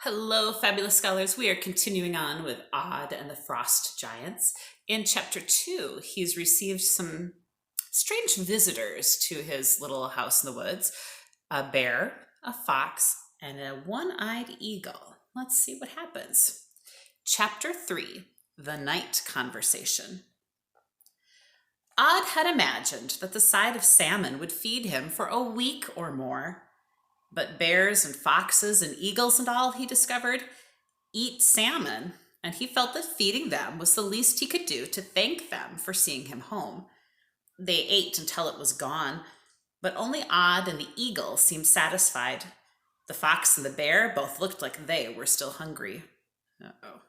Hello, fabulous scholars. We are continuing on with Odd and the Frost Giants. In chapter 2, he's received some strange visitors to his little house in the woods: a bear, a fox, and a one-eyed eagle. Let's see what happens. Chapter 3, The Night Conversation. Odd had imagined that the side of salmon would feed him for a week or more. But bears and foxes and eagles and all, he discovered, eat salmon, and he felt that feeding them was the least he could do to thank them for seeing him home. They ate until it was gone, but only Odd and the eagle seemed satisfied. The fox and the bear both looked like they were still hungry. Uh-oh.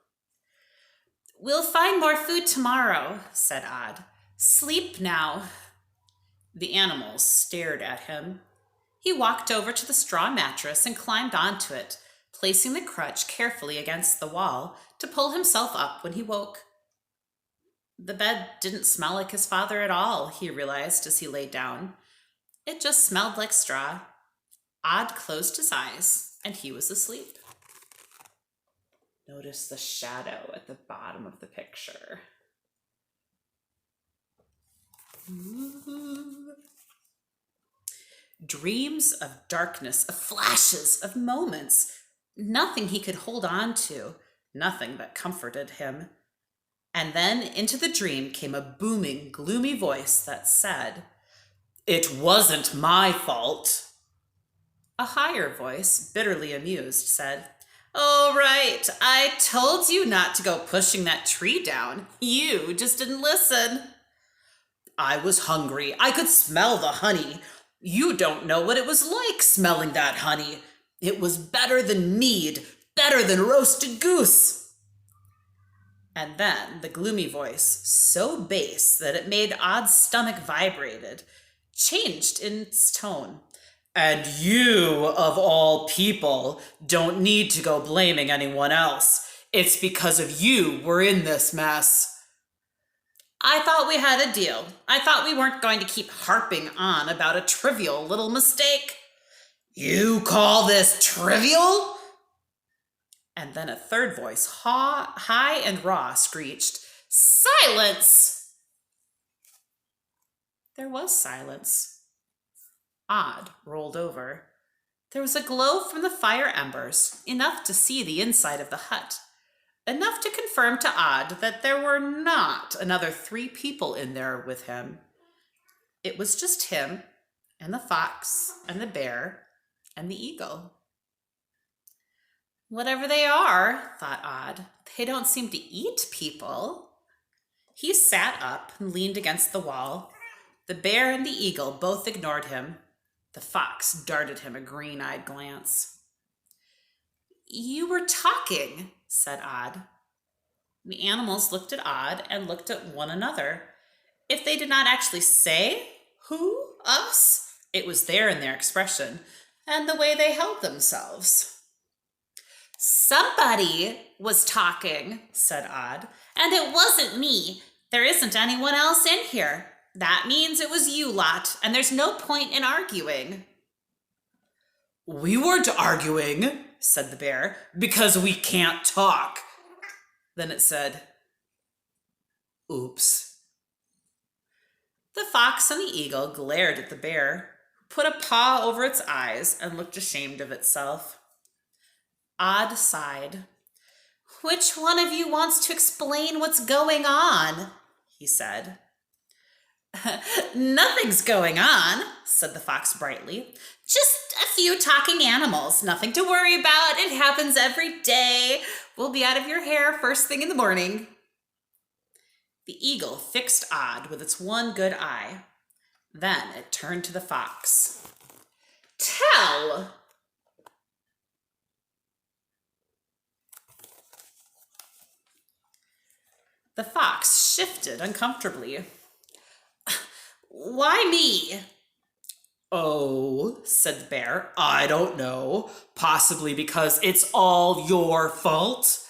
"We'll find more food tomorrow," said Odd. "Sleep now." The animals stared at him. He walked over to the straw mattress and climbed onto it, placing the crutch carefully against the wall to pull himself up when he woke. The bed didn't smell like his father at all, he realized as he lay down. It just smelled like straw. Odd closed his eyes, and he was asleep. Notice the shadow at the bottom of the picture. Ooh. Dreams of darkness, of flashes, of moments. Nothing he could hold on to, nothing that comforted him. And then into the dream came a booming, gloomy voice that said, "It wasn't my fault." A higher voice, bitterly amused, said, "Oh, right, I told you not to go pushing that tree down. You just didn't listen." "I was hungry. I could smell the honey. You don't know what it was like smelling that honey. It was better than mead, better than roasted goose." And then the gloomy voice, so bass that it made Odd's stomach vibrated, changed in its tone. "And you, of all people, don't need to go blaming anyone else. It's because of you we're in this mess." "I thought we had a deal. I thought we weren't going to keep harping on about a trivial little mistake." "You call this trivial?" And then a third voice, high and raw, screeched, "Silence!" There was silence. Odd rolled over. There was a glow from the fire embers, enough to see the inside of the hut. Enough to confirm to Odd that there were not another 3 people in there with him. It was just him and the fox and the bear and the eagle. Whatever they are, thought Odd, they don't seem to eat people. He sat up and leaned against the wall. The bear and the eagle both ignored him. The fox darted him a green-eyed glance. "You were talking," said Odd. The animals looked at Odd and looked at one another. If they did not actually say, "Who? Us?" it was there in their expression and the way they held themselves. "Somebody was talking," said Odd, "and it wasn't me. There isn't anyone else in here. That means it was you lot, and there's no point in arguing." "We weren't arguing," said the bear, "because we can't talk." Then it said, "Oops." The fox and the eagle glared at the bear, who put a paw over its eyes and looked ashamed of itself. Odd sighed. "Which one of you wants to explain what's going on?" he said. "Nothing's going on," said the fox brightly. "Just a few talking animals. Nothing to worry about. It happens every day. We'll be out of your hair first thing in the morning." The eagle fixed Odd with its one good eye. Then it turned to the fox. "Tell." The fox shifted uncomfortably. "Why me?" "Oh," said the bear, "I don't know. Possibly because it's all your fault."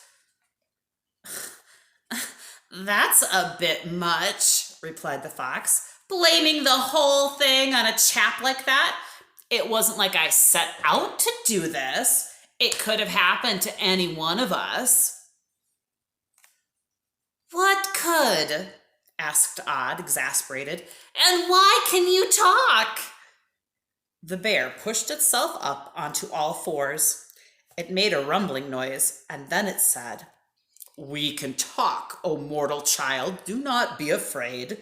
"That's a bit much," replied the fox, "blaming the whole thing on a chap like that. It wasn't like I set out to do this. It could have happened to any one of us. What could? Asked Odd, exasperated. And why can you talk? The bear pushed itself up onto all fours. It made a rumbling noise, and then it said, We can talk, O mortal child. Do not be afraid.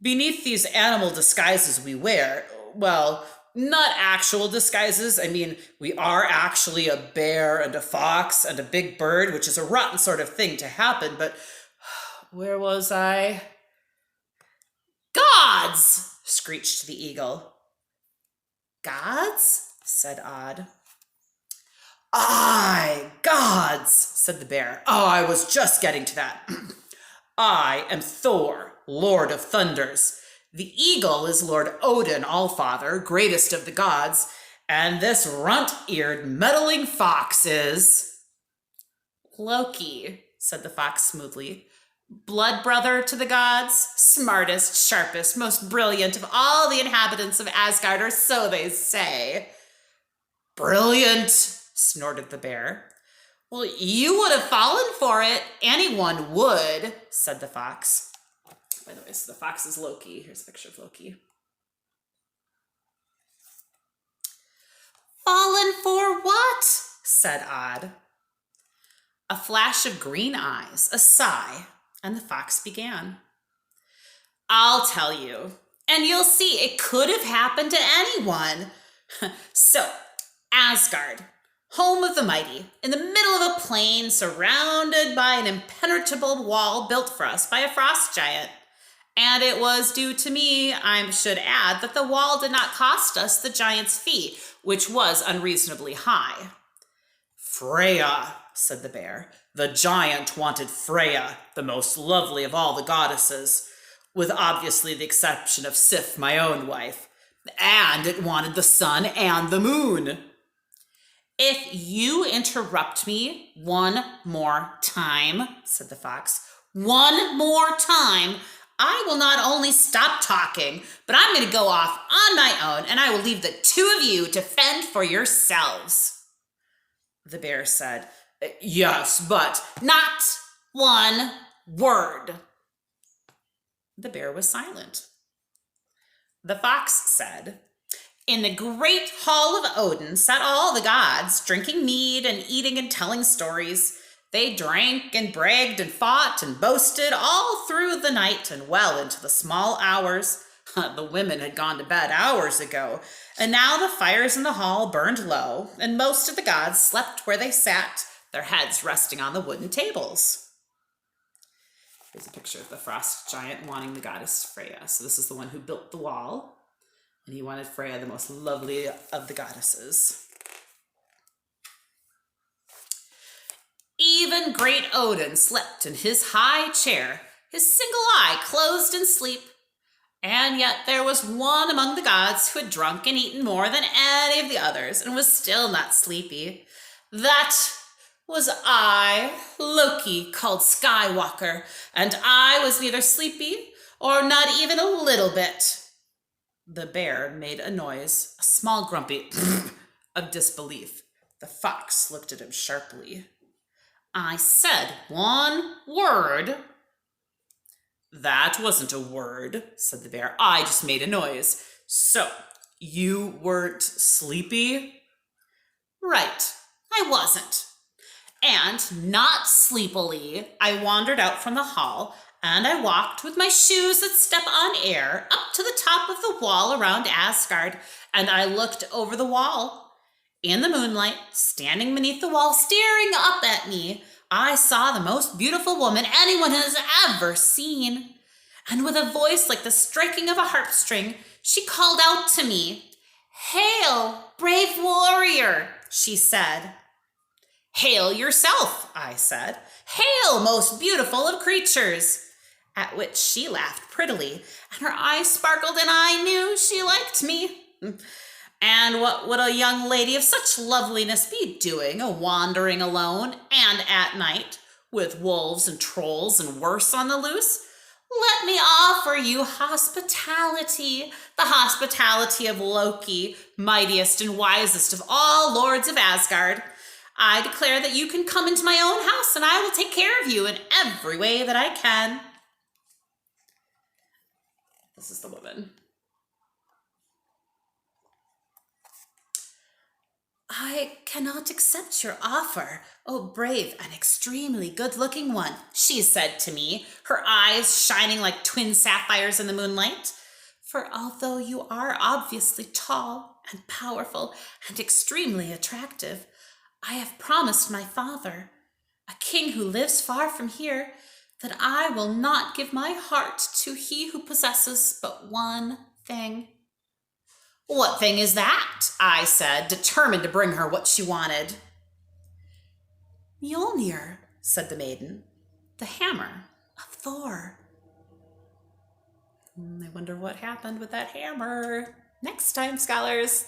Beneath these animal disguises we wear, well, not actual disguises. I mean, we are actually a bear and a fox and a big bird, which is a rotten sort of thing to happen, but where was I? Gods! Screeched the eagle. Gods? Said Odd. Aye, gods, said the bear. Oh, I was just getting to that. I am Thor, Lord of Thunders. The eagle is Lord Odin, Allfather, greatest of the gods, and this runt-eared, meddling fox is... Loki, said the fox smoothly. Blood brother to the gods, smartest, sharpest, most brilliant of all the inhabitants of Asgard, or so they say. Brilliant, snorted the bear. Well, you would have fallen for it. Anyone would, said the fox. By the way, so the fox is Loki. Here's a picture of Loki. Fallen for what? Said Odd. A flash of green eyes, a sigh, and the fox began. I'll tell you, and you'll see it could have happened to anyone. So, Asgard, home of the mighty, in the middle of a plain surrounded by an impenetrable wall built for us by a frost giant. And it was due to me, I should add, that the wall did not cost us the giant's fee, which was unreasonably high. Freya, said the bear. The giant wanted Freya, the most lovely of all the goddesses, with obviously the exception of Sif, my own wife. And it wanted the sun and the moon. If you interrupt me one more time, said the fox, one more time, I will not only stop talking, but I'm going to go off on my own, and I will leave the two of you to fend for yourselves. The bear said, Yes, but not one word. The bear was silent. The fox said, In the great hall of Odin sat all the gods, drinking mead and eating and telling stories. They drank and bragged and fought and boasted all through the night and well into the small hours. The women had gone to bed hours ago, and now the fires in the hall burned low, and most of the gods slept where they sat, their heads resting on the wooden tables. Here's a picture of the frost giant wanting the goddess Freya. So this is the one who built the wall, and he wanted Freya, the most lovely of the goddesses. Even great Odin slept in his high chair, his single eye closed in sleep. And yet there was one among the gods who had drunk and eaten more than any of the others and was still not sleepy. That was I, Loki, called Skywalker, and I was neither sleepy or not even a little bit. The bear made a noise, a small grumpy of disbelief. The fox looked at him sharply. I said one word. That wasn't a word, said the bear. I just made a noise. So, you weren't sleepy? Right, I wasn't. And, not sleepily, I wandered out from the hall, and I walked with my shoes that step on air up to the top of the wall around Asgard, and I looked over the wall. In the moonlight, standing beneath the wall, staring up at me, I saw the most beautiful woman anyone has ever seen. And with a voice like the striking of a harp string, she called out to me. Hail, brave warrior, she said. Hail yourself, I said. Hail, most beautiful of creatures. At which she laughed prettily, and her eyes sparkled, and I knew she liked me. And what would a young lady of such loveliness be doing, wandering alone and at night, with wolves and trolls and worse on the loose? Let me offer you hospitality, the hospitality of Loki, mightiest and wisest of all lords of Asgard. I declare that you can come into my own house and I will take care of you in every way that I can. This is the woman. I cannot accept your offer, oh brave and extremely good-looking one, she said to me, her eyes shining like twin sapphires in the moonlight. For although you are obviously tall and powerful and extremely attractive, I have promised my father, a king who lives far from here, that I will not give my heart to he who possesses but one thing. What thing is that? I said, determined to bring her what she wanted. Mjolnir, said the maiden, the hammer of Thor. I wonder what happened with that hammer. Next time, scholars.